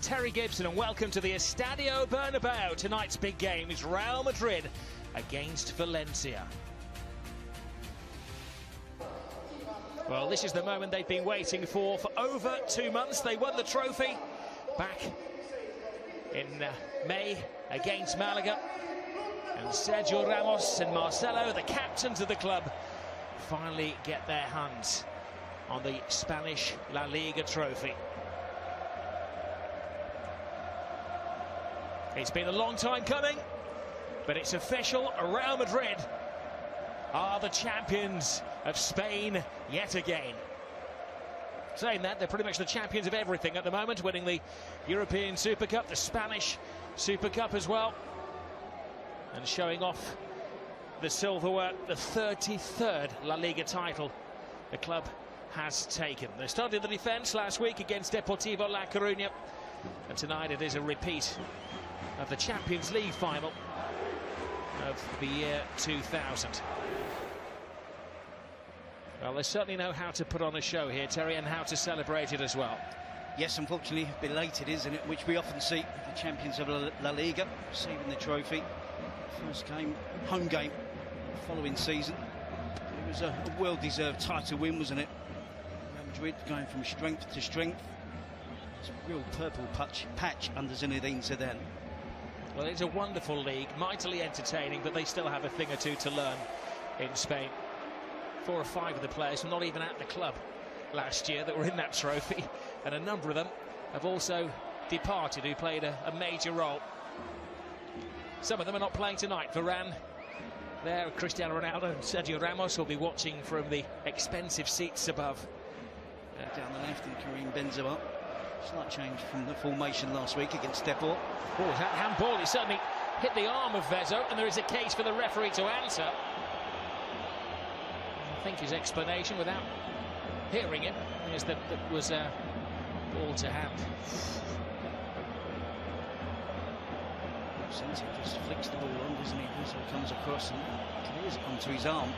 Terry Gibson and welcome to the Estadio Bernabeu. Tonight's big game is Real Madrid against Valencia. Well, this is the moment they've been waiting for over 2 months. They won the trophy back in May against Malaga. And Sergio Ramos and Marcelo, the captains of the club, finally get their hands on the Spanish La Liga trophy. It's been a long time coming, but it's official. Real Madrid are the champions of Spain yet again. Saying that, they're pretty much the champions of everything at the moment, winning the European Super Cup, the Spanish Super Cup as well, and showing off the silverware, the 33rd La Liga title the club has taken. They started the defence last week against Deportivo La Coruña, and tonight it is a repeat of the Champions League final of the year 2000. Well, they certainly know how to put on a show here, Terry, and how to celebrate it as well. Yes, unfortunately, belated, isn't it? Which we often see the champions of La Liga receiving the trophy. First game, home game, following season. It was a well-deserved title win, wasn't it? Real Madrid going from strength to strength. It's a real purple patch under Zinedine Zidane. Well, it's a wonderful league, mightily entertaining, but they still have a thing or two to learn in Spain. 4 or 5 of the players were not even at the club last year that were in that trophy, and a number of them have also departed who played a major role. Some of them are not playing tonight. Varane there, Cristiano Ronaldo and Sergio Ramos will be watching from the expensive seats above. Down the left, and Karim Benzema. Slight change from the formation last week against Deport. Oh, that handball, it certainly hit the arm of Vezzo, and there is a case for the referee to answer. I think his explanation, without hearing it, is that it was a ball to hand. Asensio just flicks the ball on, doesn't he? Vezzo comes across and clears it onto his arm.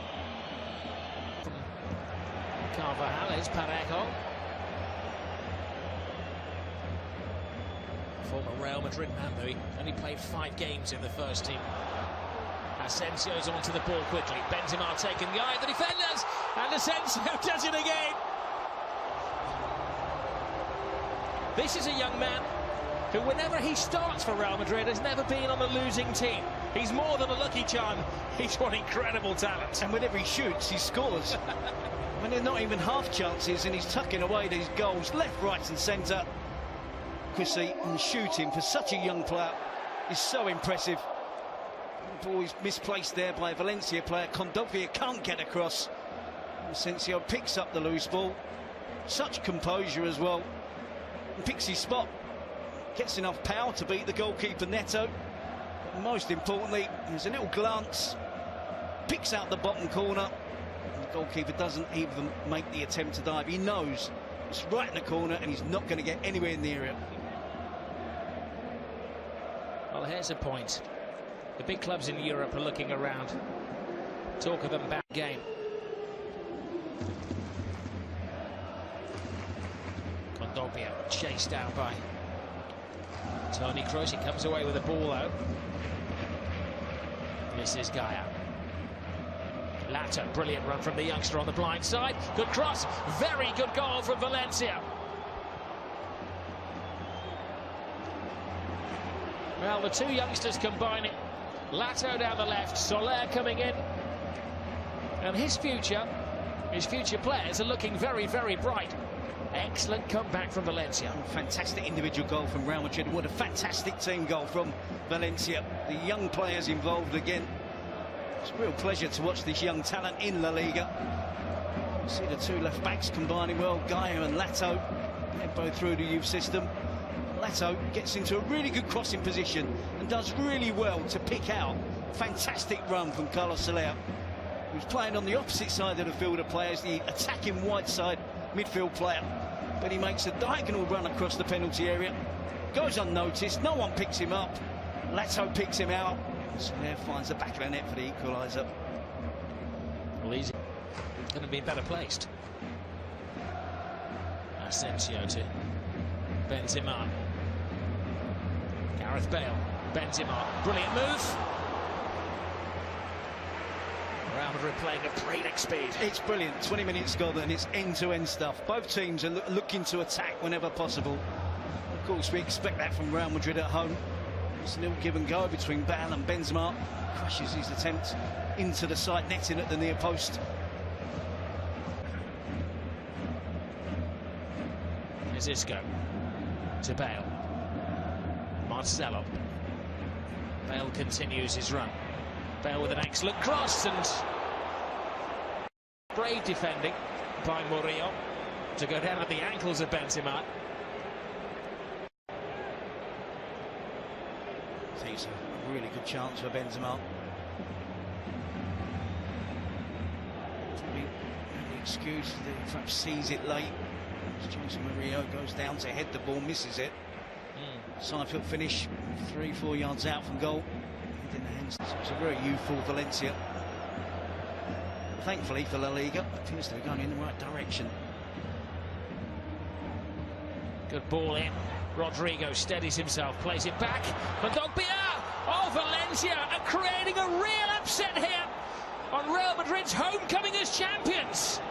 From Carvajal is Parejo. Former Real Madrid man, though, he only played 5 games in the first team. Asensio's onto the ball quickly. Benzema taking the eye of the defenders, and Asensio does it again. This is a young man who, whenever he starts for Real Madrid, has never been on a losing team. He's more than a lucky charm. He's got incredible talent. And whenever he shoots, he scores. When they're not even half chances, and he's tucking away these goals left, right and centre. Accuracy and shooting for such a young player is so impressive. The ball is misplaced there by a Valencia player. Kondogbia can't get across. Asensio picks up the loose ball. Such composure as well. And picks his spot. Gets enough power to beat the goalkeeper Neto. But most importantly, there's a little glance. Picks out the bottom corner. The goalkeeper doesn't even make the attempt to dive. He knows it's right in the corner and he's not going to get anywhere near it. Well, here's a point. The big clubs in Europe are looking around. Talk of them back game. Kondogbia chased out by Toni Kroos. He comes away with the ball out. This is Gaia. Latta, brilliant run from the youngster on the blind side. Good cross, very good goal from Valencia. Well, the 2 youngsters combining. Lato down the left, Soler coming in. And his future players are looking very, very bright. Excellent comeback from Valencia. Fantastic individual goal from Real Madrid. What a fantastic team goal from Valencia. The young players involved again. It's a real pleasure to watch this young talent in La Liga. You see the 2 left backs combining well, Gaia and Lato. They're both through the youth system. Lato gets into a really good crossing position and does really well to pick out a fantastic run from Carlos Soler, who's playing on the opposite side of the field of players, the attacking wide side midfield player. But he makes a diagonal run across the penalty area, goes unnoticed, no one picks him up. Lato picks him out. Soler finds the back of the net for the equaliser. Well, he's going to be better placed. Asensio to Benzema. Gareth Bale, Benzema, brilliant move. Real Madrid playing at breakneck speed. It's brilliant. 20 minutes gone and it's end-to-end stuff. Both teams are looking to attack whenever possible. Of course, we expect that from Real Madrid at home. It's a little give and go between Bale and Benzema. Crushes his attempt into the side netting at the near post. Here's Isco to Bale. Marcelo. Bale continues his run. Bale with an excellent cross and brave defending by Murillo to go down at the ankles of Benzema. I think it's a really good chance for Benzema. The excuse that perhaps sees it late. Jose Murillo goes down to head the ball, misses it. Side foot finish, 3-4 yards out from goal. In the hands. It's a very youthful Valencia. Thankfully for La Liga, it appears to be going in the right direction. Good ball in. Rodrigo steadies himself, plays it back. Kondogbia! Oh, Valencia are creating a real upset here on Real Madrid's homecoming as champions.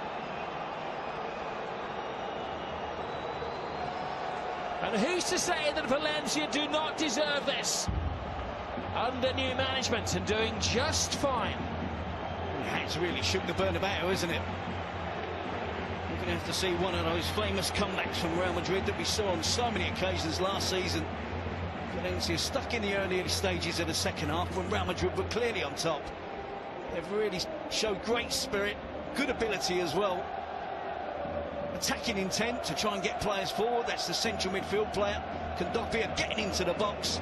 And who's to say that Valencia do not deserve this? Under new management and doing just fine. It's really shook the Bernabeu, isn't it? We're going to have to see one of those famous comebacks from Real Madrid that we saw on so many occasions last season. Valencia stuck in the early stages of the second half when Real Madrid were clearly on top. They've really showed great spirit, good ability as well. Attacking intent to try and get players forward. That's the central midfield player. Kondogbia getting into the box.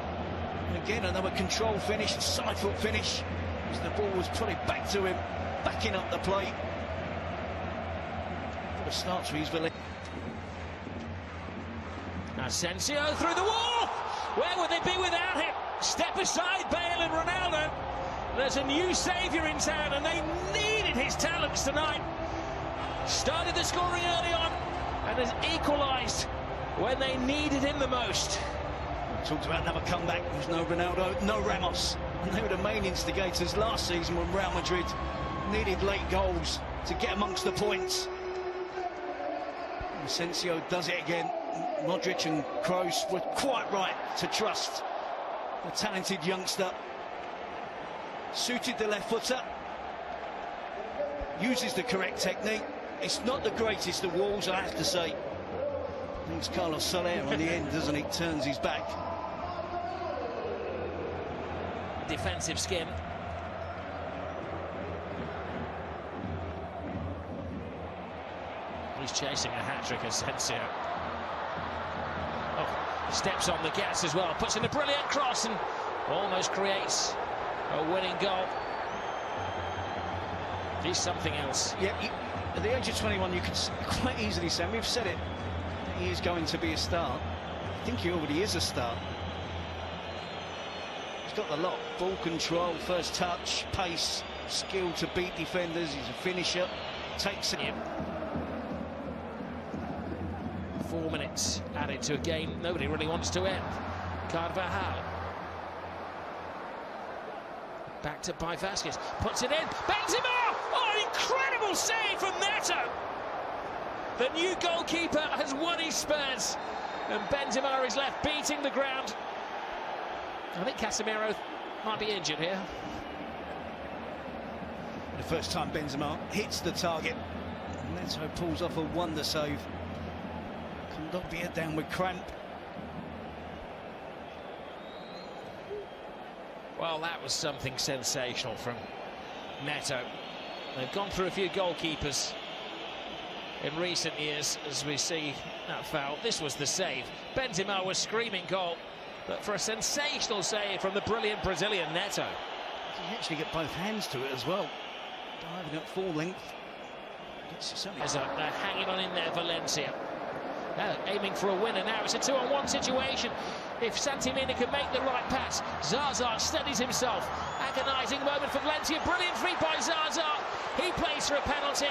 And again, another control finish, side foot finish. As the ball was put back to him, backing up the play. For the start for his Valencia. Asensio through the wall. Where would they be without him? Step aside, Bale and Ronaldo. There's a new saviour in town, and they needed his talents tonight. Started the scoring early on and has equalised when they needed him the most. Talked about another comeback. There's no Ronaldo, no Ramos. And they were the main instigators last season when Real Madrid needed late goals to get amongst the points. Asensio does it again. Modric and Kroos were quite right to trust the talented youngster. Suited the left footer. Uses the correct technique. It's not the greatest of walls, I have to say. Thinks Carlos Soler on the end, doesn't he? Turns his back. Defensive skin. He's chasing a hat-trick, Asensio. Oh, steps on the gas as well. Puts in a brilliant cross and almost creates a winning goal. He's something else. Yeah, at the age of 21, you can quite easily say, and we've said it, that he is going to be a star. I think he already is a star. He's got the lot. Ball control, first touch, pace, skill to beat defenders. He's a finisher. Takes it. 4 minutes added to a game nobody really wants to end. Carvajal. Backed up by Vasquez. Puts it in. Benzema! Oh, an incredible save from Neto! The new goalkeeper has won his spurs. And Benzema is left beating the ground. I think Casemiro might be injured here. The first time Benzema hits the target. Neto pulls off a wonder save. Kondogbia down with cramp. Well, that was something sensational from Neto. They've gone through a few goalkeepers in recent years as we see that foul. This was the save. Benzema was screaming goal, but for a sensational save from the brilliant Brazilian Neto. You actually get both hands to it as well. Diving at full length. There's a hanging on in there, Valencia. Aiming for a winner now. It's a 2-on-1 situation. If Santimina can make the right pass, Zaza steadies himself. Agonising moment for Valencia. Brilliant free by Zaza. He plays for a penalty.